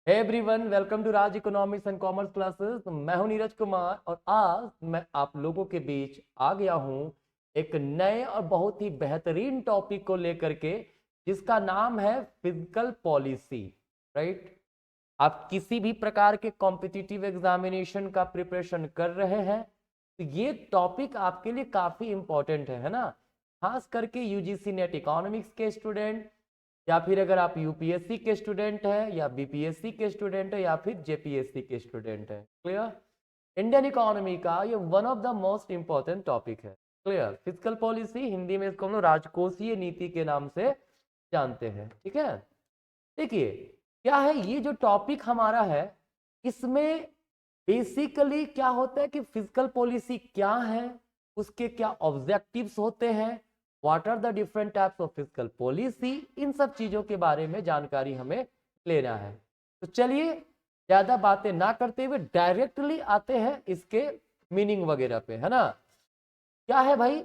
Hey everyone, welcome to Raj economics and commerce classes. मैं हूं नीरज कुमार और आज मैं आप लोगों के बीच आ गया हूं एक नए और बहुत ही बेहतरीन टॉपिक को लेकर के, जिसका नाम है फिजिकल पॉलिसी। राइट। आप किसी भी प्रकार के कॉम्पिटिटिव एग्जामिनेशन का प्रिपरेशन कर रहे हैं तो ये टॉपिक आपके लिए काफी इंपॉर्टेंट है ना। खास करके यूजीसी नेट इकोनॉमिक्स के स्टूडेंट, या फिर अगर आप यूपीएससी के स्टूडेंट हैं या बीपीएससी के स्टूडेंट है या फिर जेपीएससी के स्टूडेंट हैं। क्लियर। इंडियन इकोनॉमी का ये one of the most important topic है। क्लियर। फिजिकल पॉलिसी, हिंदी में इसको हम लोग राजकोषीय नीति के नाम से जानते हैं। ठीक है। देखिए क्या है ये जो टॉपिक हमारा है, इसमें बेसिकली क्या होता है कि फिजिकल पॉलिसी क्या है, उसके क्या ऑब्जेक्टिव्स होते हैं, what are the different types of physical policy, इन सब चीजों के बारे में जानकारी हमें लेना है। तो चलिए ज्यादा बातें ना करते हुए डायरेक्टली आते हैं इसके मीनिंग वगैरह पे, है ना। क्या है भाई,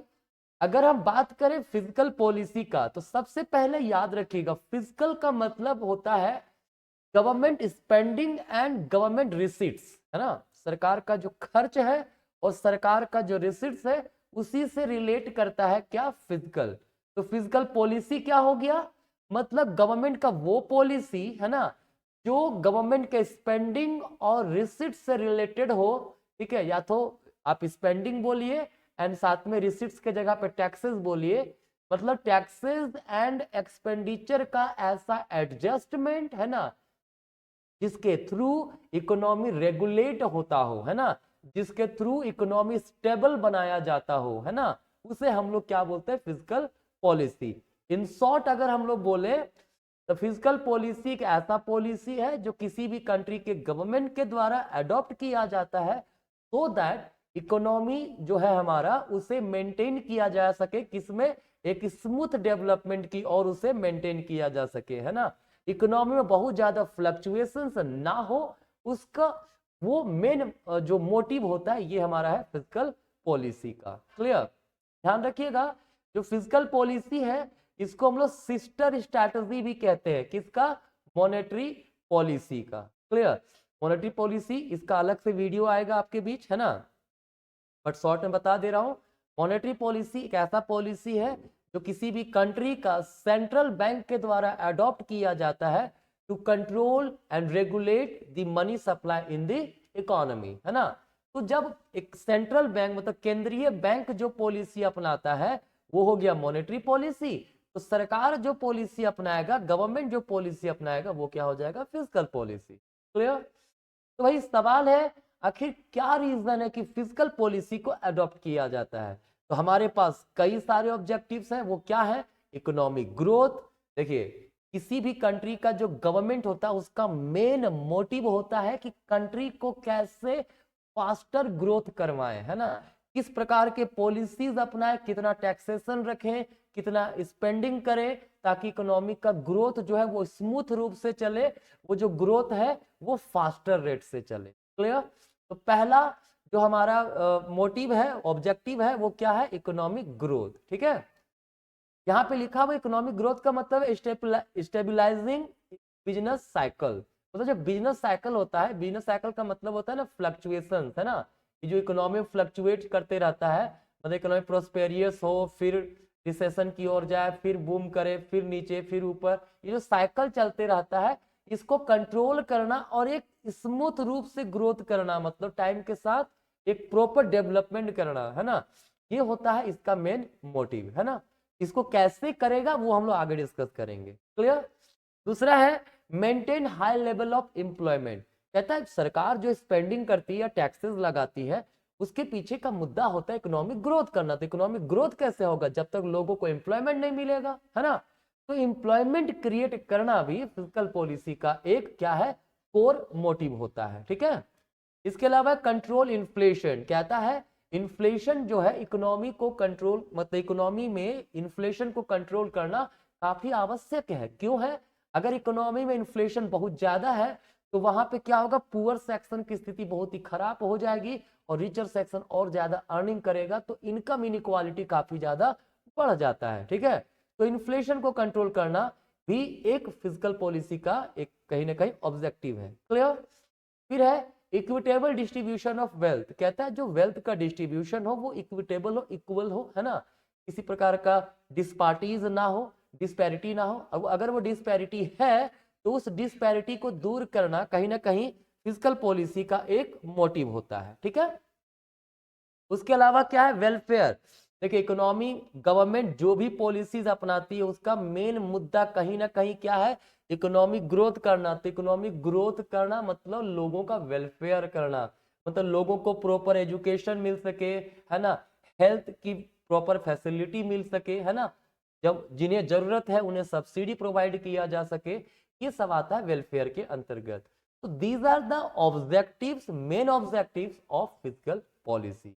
अगर हम बात करें फिजिकल पॉलिसी का तो सबसे पहले याद रखिएगा फिजिकल का मतलब होता है government spending and government receipts, है ना। सरकार का जो खर्च है और सरकार का जो रिसीट्स है उसी से रिलेट करता है क्या, फिजिकल। तो फिजिकल पॉलिसी क्या हो गया, मतलब गवर्नमेंट का वो पॉलिसी, है ना, जो गवर्नमेंट के स्पेंडिंग और रिसीट से रिलेटेड हो। ठीक है, या तो आप स्पेंडिंग बोलिए एंड साथ में रिसीट्स के जगह पे टैक्सेस बोलिए, मतलब टैक्सेस एंड एक्सपेंडिचर का ऐसा एडजस्टमेंट, है ना, जिसके थ्रू इकोनॉमी रेगुलेट होता हो, है ना, जिसके थ्रू इकोनॉमी स्टेबल बनाया जाता हो, है ना, उसे हम लोग क्या बोलते हैं, फिजिकल पॉलिसी। इन शॉर्ट अगर हम लोग बोले तो फिजिकल पॉलिसी एक ऐसा पॉलिसी है जो किसी भी कंट्री के गवर्नमेंट के द्वारा अडॉप्ट किया जाता है सो दैट इकोनॉमी जो है हमारा उसे मेंटेन किया जा सके, किसमें, एक स्मूथ डेवलपमेंट की और उसे मेंटेन किया जा सके, है ना। इकोनॉमी में बहुत ज्यादा फ्लक्चुएशंस ना हो, उसका वो मेन जो मोटिव होता है ये हमारा है फिजिकल पॉलिसी का। क्लियर। ध्यान रखिएगा, जो फिजिकल पॉलिसी है इसको हम लोग सिस्टर स्ट्रैटेजी भी कहते हैं, किसका, मॉनेटरी पॉलिसी का। क्लियर। मॉनेटरी पॉलिसी इसका अलग से वीडियो आएगा आपके बीच, है ना, बट शॉर्ट में बता दे रहा हूं। मॉनेटरी पॉलिसी एक ऐसा पॉलिसी है जो किसी भी कंट्री का सेंट्रल बैंक के द्वारा अडॉप्ट किया जाता है to control and regulate the money supply in the economy, है ना। तो जब एक सेंट्रल बैंक मतलब केंद्रीय बैंक जो पॉलिसी अपनाता है वो हो गया मॉनेटरी पॉलिसी, तो सरकार जो पॉलिसी अपनाएगा, गवर्नमेंट जो पॉलिसी अपनाएगा वो क्या हो जाएगा, फिजिकल पॉलिसी। क्लियर। तो भाई सवाल है आखिर क्या रीजन है कि फिजिकल पॉलिसी को अडॉप्ट किया जाता है। तो हमारे पास कई सारे ऑब्जेक्टिव्स हैं, वो क्या है, इकोनॉमिक ग्रोथ। देखिए किसी भी कंट्री का जो गवर्नमेंट होता है उसका मेन मोटिव होता है कि कंट्री को कैसे फास्टर ग्रोथ करवाएं, है ना, किस प्रकार के पॉलिसीज अपनाएं, कितना टैक्सेशन रखें, कितना स्पेंडिंग करें, ताकि इकोनॉमी का ग्रोथ जो है वो स्मूथ रूप से चले, वो जो ग्रोथ है वो फास्टर रेट से चले। क्लियर। तो पहला जो हमारा मोटिव है, ऑब्जेक्टिव है, वो क्या है, इकोनॉमिक ग्रोथ। ठीक है। यहाँ पे लिखा हुआ इकोनॉमिक ग्रोथ का मतलब है स्टेबिलाइजिंग बिजनेस साइकिल। मतलब जो बिजनेस साइकिल होता है, बिजनेस साइकिल का मतलब होता है ना फ्लक्चुएशन, है ना, ये जो इकोनॉमी फ्लक्चुएट करते रहता है, मतलब इकोनॉमी प्रोस्पेरियस हो, फिर रिसेशन की ओर जाए, फिर बूम करे, फिर नीचे, फिर ऊपर, ये जो साइकिल चलते रहता है इसको कंट्रोल करना और एक स्मूथ रूप से ग्रोथ करना, मतलब टाइम के साथ एक प्रॉपर डेवलपमेंट करना, है ना, ये होता है इसका मेन मोटिव, है ना। इसको कैसे करेगा वो हम लोग आगे डिस्कस करेंगे। क्लियर। दूसरा है maintain high level of employment. कहता है सरकार जो स्पेंडिंग करती है या टैक्सेस लगाती है उसके पीछे का मुद्दा होता है इकोनॉमिक ग्रोथ करना। तो इकोनॉमिक ग्रोथ कैसे होगा, जब तक लोगों को एम्प्लॉयमेंट नहीं मिलेगा, है ना। तो एम्प्लॉयमेंट क्रिएट करना भी फिजिकल पॉलिसी का एक क्या है, कोर मोटिव होता है। ठीक है। इसके अलावा कंट्रोल इन्फ्लेशन, कहता है इन्फ्लेशन जो है इकोनॉमी को कंट्रोल, मतलब इकोनॉमी में इन्फ्लेशन को कंट्रोल करना काफी आवश्यक है। क्यों है, अगर इकोनॉमी में इन्फ्लेशन बहुत ज्यादा है तो वहां पे क्या होगा, पुअर सेक्शन की स्थिति बहुत ही खराब हो जाएगी और रिचर सेक्शन और ज्यादा अर्निंग करेगा, तो इनकम इनइक्वालिटी काफी ज्यादा बढ़ जाता है। ठीक है। तो इन्फ्लेशन को कंट्रोल करना भी एक फिजिकल पॉलिसी का एक कहीं ना कहीं ऑब्जेक्टिव है। क्लियर। फिर है इक्विटेबल डिस्ट्रीब्यूशन ऑफ वेल्थ, कहता है जो वेल्थ का डिस्ट्रीब्यूशन हो वो इक्विटेबल हो, इक्वल हो, है ना, किसी प्रकार का डिस्पार्टीज ना हो, डिस्पैरिटी ना हो। अब अगर वो डिस्पैरिटी है तो उस डिस्पैरिटी को दूर करना कहीं ना कहीं फिजिकल पॉलिसी का एक मोटिव होता है। ठीक है। उसके अलावा क्या है, वेलफेयर। देखिए इकोनॉमी, गवर्नमेंट जो भी पॉलिसीज अपनाती है उसका मेन मुद्दा कहीं ना कहीं क्या है, इकोनॉमिक ग्रोथ करना। तो इकोनॉमिक ग्रोथ करना मतलब लोगों का वेलफेयर करना, मतलब लोगों को प्रॉपर एजुकेशन मिल सके, है ना, हेल्थ की प्रॉपर फैसिलिटी मिल सके, है ना, जब जिन्हें जरूरत है उन्हें सब्सिडी प्रोवाइड किया जा सके, ये सब आता है वेलफेयर के अंतर्गत। तो these are the objectives, main objectives of physical policy.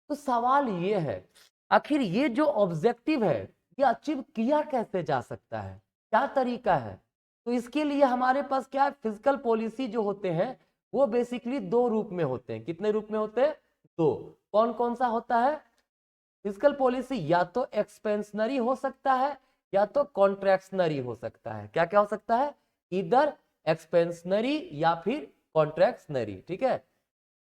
तो सवाल ये है, आखिर ये जो ऑब्जेक्टिव है ये अचीव किया कैसे जा सकता है, क्या तरीका है? तो इसके लिए हमारे पास क्या है, फिजिकल पॉलिसी जो होते हैं वो बेसिकली दो रूप में होते हैं। कितने रूप में होते हैं? दो। कौन कौन सा होता है फिजिकल पॉलिसी? या तो एक्सपेंशनरी हो सकता है या तो कॉन्ट्रैक्शनरी हो सकता है। क्या क्या हो सकता है? इधर एक्सपेंशनरी या फिर कॉन्ट्रैक्शनरी। ठीक है।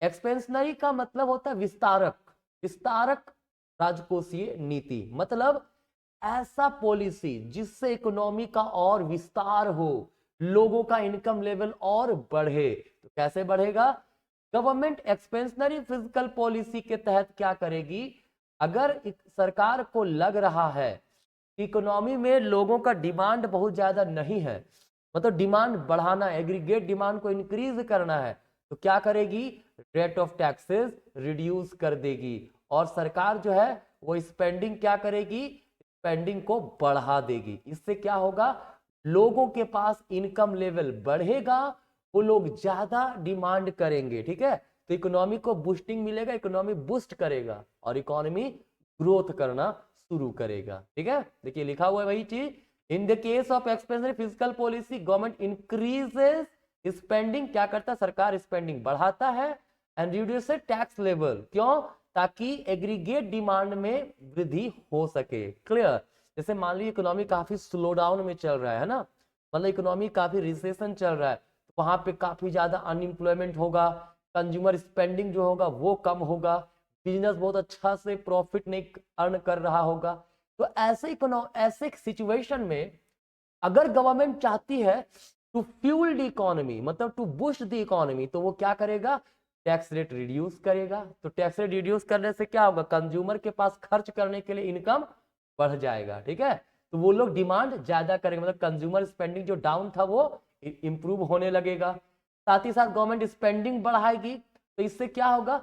एक्सपेंशनरी का मतलब होता है विस्तारक, विस्तारक राजकोषीय नीति, मतलब ऐसा पॉलिसी जिससे इकोनॉमी का और विस्तार हो, लोगों का इनकम लेवल और बढ़े। तो कैसे बढ़ेगा? गवर्नमेंट एक्सपेंशनरी फिजिकल पॉलिसी के तहत क्या करेगी, अगर सरकार को लग रहा है इकोनॉमी में लोगों का डिमांड बहुत ज्यादा नहीं है, मतलब डिमांड बढ़ाना, एग्रीगेट डिमांड को इंक्रीज करना है, तो क्या करेगी, रेट ऑफ टैक्सेस रिड्यूस कर देगी और सरकार जो है वो स्पेंडिंग क्या करेगी, स्पेंडिंग को बढ़ा देगी। इससे क्या होगा, लोगों के पास इनकम लेवल बढ़ेगा, वो लोग ज्यादा डिमांड करेंगे। ठीक है। तो इकोनॉमी को बूस्टिंग मिलेगा, इकोनॉमी बूस्ट करेगा और इकोनॉमी ग्रोथ करना शुरू करेगा। ठीक है। देखिए लिखा हुआ है वही चीज, in the case of expansionary physical policy government increases spending, क्या करता है, सरकार स्पेंडिंग बढ़ाता है, एंड रिड्यूस टैक्स लेवल। क्यों? ताकि एग्रीगेट डिमांड में वृद्धि हो सके। क्लियर। जैसे मान लीजिए इकोनॉमी काफी स्लो डाउन में चल रहा है ना, मतलब इकोनॉमी काफी रिसेशन चल रहा है, तो वहां पे काफी ज्यादा अनएम्प्लॉयमेंट होगा, कंज्यूमर स्पेंडिंग जो होगा वो कम होगा, बिजनेस बहुत अच्छा से प्रॉफिट नहीं अर्न कर रहा होगा। तो ऐसे सिचुएशन में अगर गवर्नमेंट चाहती है टू फ्यूल द इकोनॉमी, मतलब टू बूस्ट द इकोनॉमी, तो वो क्या करेगा, टैक्स रेट रिड्यूस करेगा। तो टैक्स रेट रिड्यूस करने से क्या होगा, कंज्यूमर के पास खर्च करने के लिए इनकम बढ़ जाएगा। ठीक है। तो वो लोग डिमांड ज्यादा करेंगे, मतलब कंज्यूमर स्पेंडिंग जो डाउन था वो इंप्रूव होने लगेगा। साथ ही साथ गवर्नमेंट स्पेंडिंग बढ़ाएगी, तो इससे क्या होगा,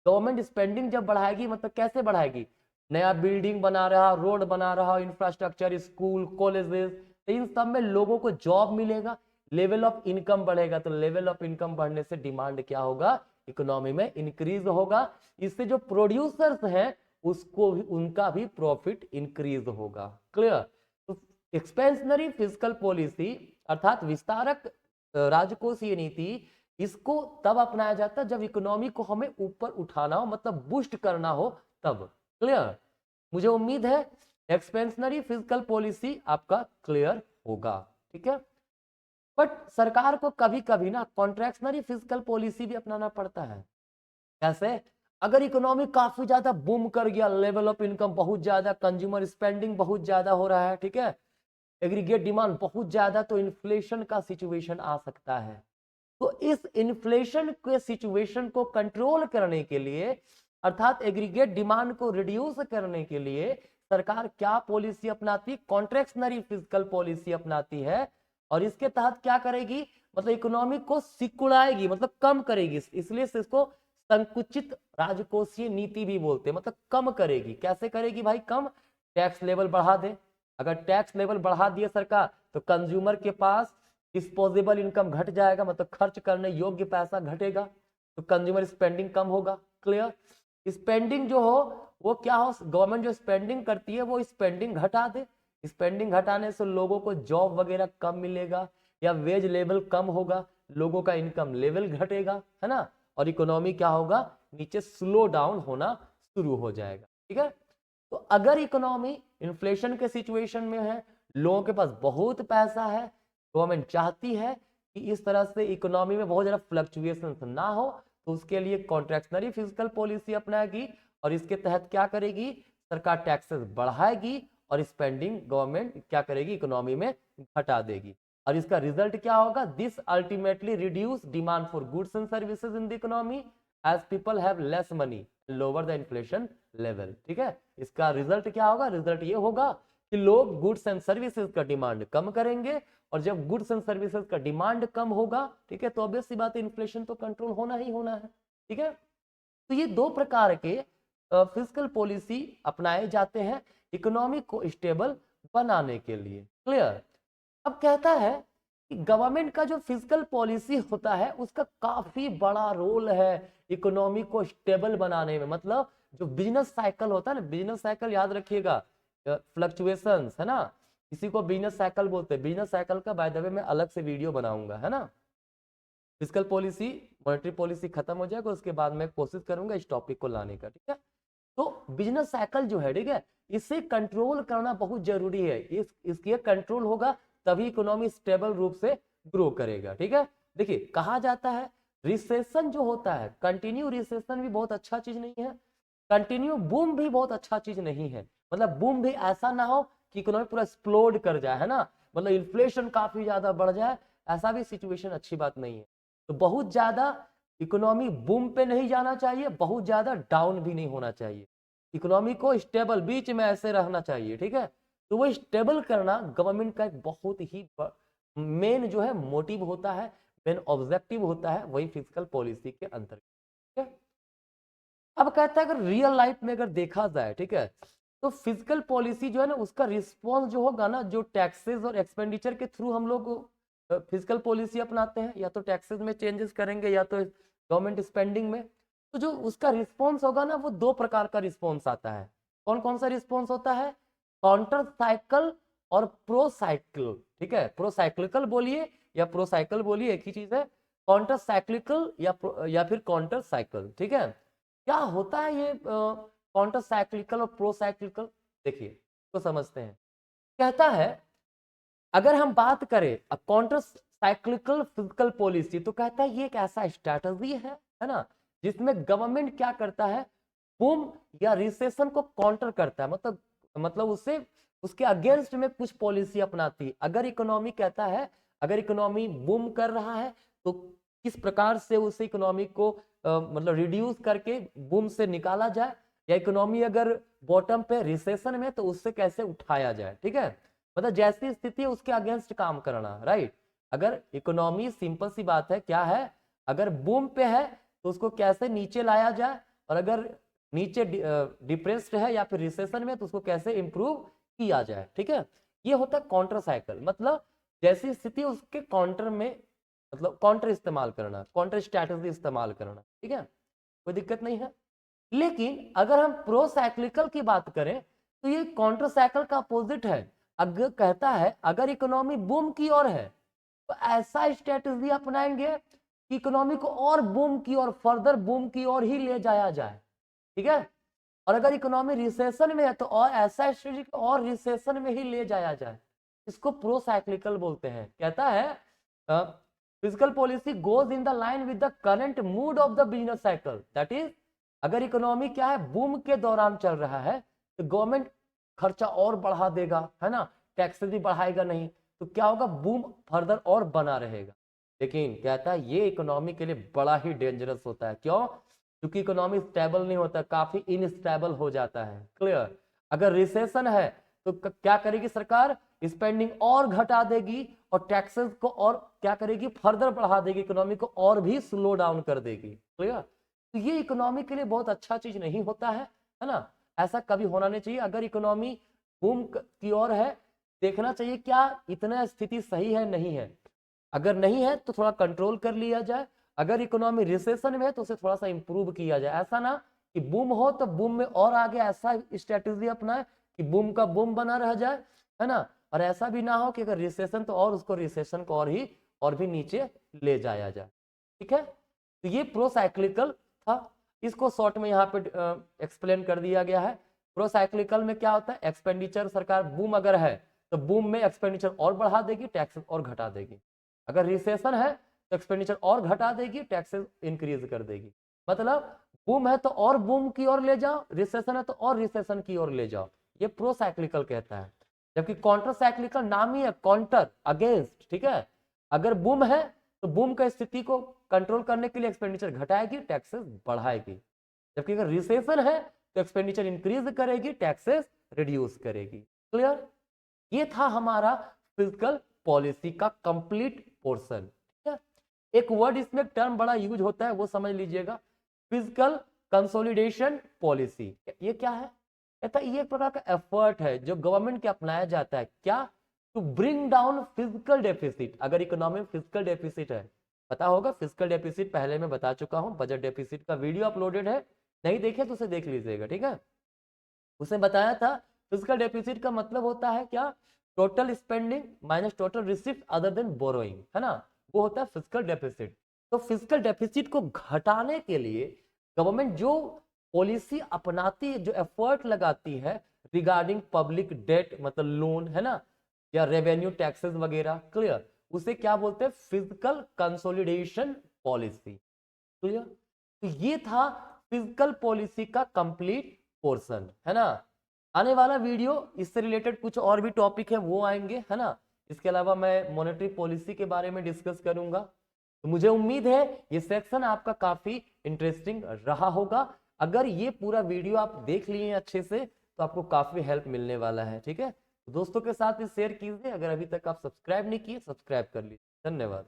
गवर्नमेंट स्पेंडिंग जब बढ़ाएगी, मतलब कैसे बढ़ाएगी, नया बिल्डिंग बना रहा, रोड बना रहा, इंफ्रास्ट्रक्चर, स्कूल, कॉलेजेस, तो इन सब में लोगों को जॉब मिलेगा, लेवल ऑफ इनकम बढ़ेगा। तो लेवल ऑफ इनकम बढ़ने से डिमांड क्या होगा, इकोनॉमी में इंक्रीज होगा। इससे जो प्रोड्यूसर्स हैं उसको भी, उनका भी प्रॉफिट इंक्रीज होगा। क्लियर। तो एक्सपेंशनरी फिजिकल पॉलिसी अर्थात विस्तारक राजकोषीय नीति, इसको तब अपनाया जाता है जब इकोनॉमी को हमें ऊपर उठाना हो, मतलब बूस्ट करना हो तब। क्लियर। मुझे उम्मीद है एक्सपेंशनरी फिजिकल पॉलिसी आपका क्लियर होगा। ठीक है। बट सरकार को कभी कभी ना कॉन्ट्रैक्शनरी फिजिकल पॉलिसी भी अपनाना पड़ता है। कैसे? अगर इकोनॉमी काफी ज्यादा बूम कर गया, लेवल ऑफ इनकम बहुत ज्यादा, कंज्यूमर स्पेंडिंग बहुत ज्यादा हो रहा है, ठीक है, एग्रीगेट डिमांड बहुत ज्यादा, तो इन्फ्लेशन का सिचुएशन आ सकता है। तो इस इन्फ्लेशन के सिचुएशन को कंट्रोल करने के लिए, अर्थात एग्रीगेट डिमांड को रिड्यूस करने के लिए सरकार क्या पॉलिसी अपनाती है, कॉन्ट्रैक्शनरी फिजिकल पॉलिसी अपनाती है। और इसके तहत क्या करेगी, मतलब इकोनॉमी को सिकुड़ाएगी, मतलब कम करेगी, इसलिए इसको संकुचित राजकोषीय नीति भी बोलते हैं, मतलब कम करेगी। कैसे करेगी भाई, कम, टैक्स लेवल बढ़ा दे। अगर टैक्स लेवल बढ़ा दिया सरकार तो कंज्यूमर के पास डिस्पोजेबल इनकम घट जाएगा, मतलब खर्च करने योग्य पैसा घटेगा, तो कंज्यूमर स्पेंडिंग कम होगा। क्लियर। स्पेंडिंग जो हो वो क्या हो, गवर्नमेंट जो स्पेंडिंग करती है वो स्पेंडिंग घटा दे, स्पेंडिंग घटाने से लोगों को जॉब वगैरह कम मिलेगा या वेज लेवल कम होगा, लोगों का इनकम लेवल घटेगा, है ना, और इकोनॉमी क्या होगा, नीचे स्लो डाउन होना शुरू हो जाएगा। ठीक है। तो अगर इकोनॉमी इन्फ्लेशन के सिचुएशन में है, लोगों के पास बहुत पैसा है, गवर्नमेंट चाहती है कि इस तरह से इकोनॉमी में बहुत ज़्यादा फ्लक्चुएशन ना हो, तो उसके लिए कॉन्ट्रैक्शनरी फिजिकल पॉलिसी अपनाएगी और इसके तहत क्या करेगी, सरकार टैक्सेस बढ़ाएगी और स्पेंडिंग गवर्नमेंट क्या करेगी, इकोनॉमी में घटा देगी। और इसका रिजल्ट क्या होगा, this ultimately reduce demand for goods and services in the economy as people have less money, lower the inflation level. ठीक है, इसका रिजल्ट क्या होगा, रिजल्ट ये होगा कि लोग गुड्स एंड सर्विसेज का डिमांड कम करेंगे, और जब गुड्स एंड सर्विसेज का डिमांड कम होगा, ठीक है, तो ऑब्वियस सी बात है, इन्फ्लेशन तो कंट्रोल होना ही होना है। ठीक है, तो ये दो प्रकार के फिजिकल पॉलिसी अपनाए जाते हैं इकोनॉमी को स्टेबल बनाने के लिए। क्लियर। अब कहता है कि गवर्नमेंट का जो फिजिकल पॉलिसी होता है उसका काफी बड़ा रोल है इकोनॉमी को स्टेबल बनाने में। मतलब जो बिजनेस साइकिल होता है ना, बिजनेस साइकिल याद रखिएगा, फ्लक्चुएशंस है ना, इसी को बिजनेस साइकिल बोलते हैं। बिजनेस साइकिल का बाय द वे मैं अलग से वीडियो बनाऊंगा, है ना। फिजिकल पॉलिसी, मॉनेटरी पॉलिसी खत्म हो जाएगा, उसके बाद मैं कोशिश करूंगा इस टॉपिक को लाने का। ठीक है, तो बिजनेस साइकिल जो है, ठीक है, इसे कंट्रोल करना बहुत जरूरी है। इसके कंट्रोल होगा तभी इकोनॉमी स्टेबल रूप से ग्रो करेगा। ठीक है, देखिए कहा जाता है रिसेशन जो होता है, कंटिन्यू रिसेशन भी बहुत अच्छा चीज नहीं है, कंटिन्यू बूम भी बहुत अच्छा चीज नहीं है। मतलब बूम भी ऐसा ना हो कि इकोनॉमी पूरा एक्सप्लोड कर जाए, है ना, मतलब इन्फ्लेशन काफी ज्यादा बढ़ जाए, ऐसा भी सिचुएशन अच्छी बात नहीं है। तो बहुत ज्यादा इकोनॉमी बूम पे नहीं जाना चाहिए, बहुत ज्यादा डाउन भी नहीं होना चाहिए, इकोनॉमी को स्टेबल बीच में ऐसे रहना चाहिए। ठीक है, तो वो स्टेबल करना गवर्नमेंट का एक बहुत ही मेन जो है मोटिव होता है, मेन ऑब्जेक्टिव होता है, वही फिजिकल पॉलिसी के अंतर्गत। ठीक है, अब कहता है अगर रियल लाइफ में अगर देखा जाए, ठीक है, तो फिजिकल पॉलिसी जो है ना, उसका रिस्पॉन्स जो होगा ना, जो टैक्सेस और एक्सपेंडिचर के थ्रू हम लोग फिजिकल पॉलिसी अपनाते हैं, या तो टैक्सेस में चेंजेस करेंगे या तो गवर्नमेंट स्पेंडिंग में, तो जो उसका रिस्पॉन्स होगा ना, वो दो प्रकार का रिस्पॉन्स आता है। कौन कौन सा रिस्पॉन्स होता है, काउंटर साइकिल और प्रो साइकिल। ठीक है, प्रो साइक्लिकल बोलिए या प्रो साइकिल बोलिए, एक ही चीज है, काउंटर साइक्लिकल या फिर काउंटर साइकिल। ठीक है, क्या होता है ये काउंटर साइक्लिकल और प्रो साइक्लिकल, देखिए तो समझते हैं। कहता है अगर हम बात करें अब काउंटर साइक्लिकल फिजिकल पॉलिसी, तो कहता है ये एक ऐसा स्ट्रैटेजी है ना, जिसमें गवर्नमेंट क्या करता है, बूम या रिसेशन को काउंटर करता है, मतलब उससे उसके अगेंस्ट में कुछ पॉलिसी अपनाती है। अगर इकोनॉमी कहता है, अगर इकोनॉमी बूम कर रहा है तो किस प्रकार से उस इकोनॉमी को मतलब रिड्यूस करके बूम से निकाला जाए, या इकोनॉमी अगर बॉटम पे रिसेशन में तो उससे कैसे उठाया जाए। ठीक है, मतलब जैसी स्थिति है उसके अगेंस्ट काम करना, राइट। अगर इकोनॉमी, सिंपल सी बात है, क्या है, अगर बूम पे है तो उसको कैसे नीचे लाया जाए, और अगर नीचे डिप्रेस्ड है या फिर रिसेशन में तो उसको कैसे इंप्रूव किया जाए। ठीक है, ये होता है काउंटर साइकिल, मतलब जैसी स्थिति उसके काउंटर में, मतलब काउंटर इस्तेमाल करना, काउंटर स्ट्रैटेजी इस्तेमाल करना। ठीक है, कोई दिक्कत नहीं है। लेकिन अगर हम प्रो साइक्लिकल की बात करें तो ये काउंटर साइकिल का अपोजिट है। अगर कहता है अगर इकोनॉमी बूम की ओर है तो ऐसा स्ट्रेटजी अपनाएंगे कि इकोनॉमी को और बूम की ओर, फर्दर बूम की ओर ही ले जाया जाए। ठीक है, और अगर इकोनॉमी रिसेशन में है तो और ऐसा स्ट्रेटजी और रिसेशन में ही ले जाया जाए, इसको प्रो साइक्लिकल बोलते हैं। कहता है physical policy goes in the line with the current mood off the business cycle, that is अगर इकोनॉमी क्या है, बूम के दौरान चल रहा है तो गवर्नमेंट खर्चा और बढ़ा देगा, है ना, टैक्सेस भी बढ़ाएगा नहीं, तो क्या होगा, बूम फर्दर और बना रहेगा। लेकिन कहता है ये इकोनॉमी के लिए बड़ा ही डेंजरस होता है। क्यों, क्योंकि इकोनॉमी स्टेबल नहीं होता, काफी इनस्टेबल हो जाता है। क्लियर, अगर रिसेशन है तो क्या करेगी सरकार, स्पेंडिंग और घटा देगी और टैक्सेस को और क्या करेगी, फर्दर बढ़ा देगी, इकोनॉमी को और भी स्लो डाउन कर देगी। क्लियर, तो ये इकोनॉमी के लिए बहुत अच्छा चीज नहीं होता है ना, ऐसा कभी होना नहीं चाहिए। अगर इकोनॉमी बूम की ओर है, देखना चाहिए क्या इतना स्थिति सही है नहीं है, अगर नहीं है तो थोड़ा कंट्रोल कर लिया जाए, अगर इकोनॉमी रिसेशन में है तो उसे थोड़ा सा इंप्रूव किया जाए। ऐसा ना कि बूम हो तो बूम में और आगे ऐसा स्ट्रेटेजी अपनाए कि बूम का बूम बना रह जाए, है ना, और ऐसा भी ना हो कि अगर रिसेशन तो और उसको रिसेशन को और भी नीचे ले जाया जाए। ठीक है, तो ये प्रो साइक्लिकल था, इसको शॉर्ट में यहाँ पे एक्सप्लेन कर दिया गया है। प्रो साइक्लिकल में क्या होता है, एक्सपेंडिचर सरकार बूम अगर है तो बूम में एक्सपेंडिचर और बढ़ा देगी, टैक्सेस और घटा देगी। अगर रिसेशन है तो एक्सपेंडिचर और घटा देगी, टैक्सेस इंक्रीज कर देगी। मतलब बूम है तो और बूम की ओर ले जाओ, रिसेशन है तो और रिसेशन की ओर ले जाओ। ये प्रो साइक्लिकल कहता है। जबकि काउंटर साइक्लिकल नाम ही है, काउंटर, अगेंस्ट, ठीक है। अगर बूम है तो बूम का स्थिति को कंट्रोल करने के लिए एक्सपेंडिचर घटाएगी, टैक्सेस बढ़ाएगी। जबकि अगर रिसेशन है तो एक्सपेंडिचर इंक्रीज करेगी, टैक्सेस रिड्यूस करेगी। क्लियर? ये था हमारा फिजिकल पॉलिसी का कंप्लीट पोर्शन। ठीक है। एक वर्ड इसमें टर्म बड़ा यूज होता है, वो समझ लीजिएगा, फिजिकल कंसोलिडेशन पॉलिसी। ये क्या है? कहता है ये एक प्रकार का एफर्ट है जो गवर्नमेंट के अपनाया जाता है, क्या? To bring down physical deficit. अगर इकोनॉमी में फिजिकल डेफिसिट है, पता होगा फिजिकल डेफिसिट पहले मैं बता चुका हूं, बजट डेफिसिट का वीडियो अपलोडेड है, नहीं देखे तो उसे देख लीजिएगा। ठीक है, उसे बताया था फिजिकल डेफिसिट का मतलब होता है क्या? Total spending minus total receipt other than borrowing, है ना, वो होता है फिजिकल डेफिसिट। तो फिजिकल डेफिसिट को घटाने के लिए गवर्नमेंट जो पॉलिसी अपनाती है, जो एफर्ट लगाती है रिगार्डिंग पब्लिक डेट, मतलब लोन, है ना, या रेवेन्यू टैक्सेस वगैरह, क्लियर, उसे क्या बोलते हैं? Physical consolidation policy. क्लियर? तो ये था फिजिकल पॉलिसी का कंप्लीट पोर्शन, है ना। आने वाला वीडियो इससे रिलेटेड कुछ और भी टॉपिक है वो आएंगे, है ना। इसके अलावा मैं मॉनेटरी पॉलिसी के बारे में डिस्कस करूंगा। तो मुझे उम्मीद है ये सेक्शन आपका काफी इंटरेस्टिंग रहा होगा। अगर ये पूरा वीडियो आप देख लिए अच्छे से तो आपको काफी हेल्प मिलने वाला है। ठीक है, तो दोस्तों के साथ शेयर कीजिए। अगर अभी तक आप सब्सक्राइब नहीं किए, सब्सक्राइब कर लीजिए। धन्यवाद।